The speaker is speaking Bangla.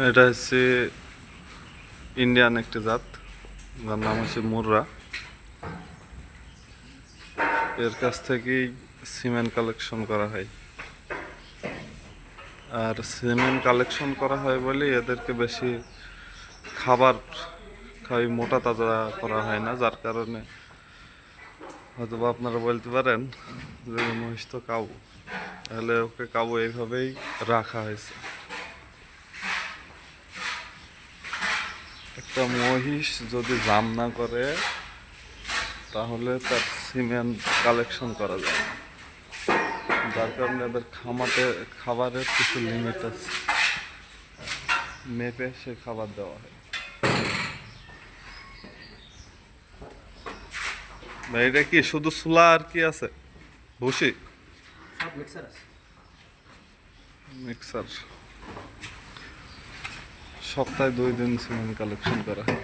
এটা হচ্ছে ইন্ডিয়ান একটি জাত, যার নাম হচ্ছে মুর্রা। এর কাছ থেকেই সিমেন্ট কালেকশন করা হয়। আর সিমেন্ট কালেকশন করা হয় বলে এদেরকে বেশি খাবার খাই মোটা তাজা করা হয় না, যার কারণে হয়তো বা আপনারা বলতে পারেন যে মহিষ তো কাবু, তাহলে ওকে কাবু এইভাবেই রাখা হয়েছে। একটা মহিষ যদি জাম না করে তাহলে তার সিমেন্ট কালেকশন করা যায় না, যার কারণে এদের খাবারের কিছু লিমিট আছে, মেপে সে খাবার দেওয়া হয়। ভাই এটা কি শুধু চুলা আর কি আছে? ভুসি সব মিক্সার আছে। মিক্সার। সপ্তাহে 2 দিন সিমেন্ট কালেকশন করা হয়।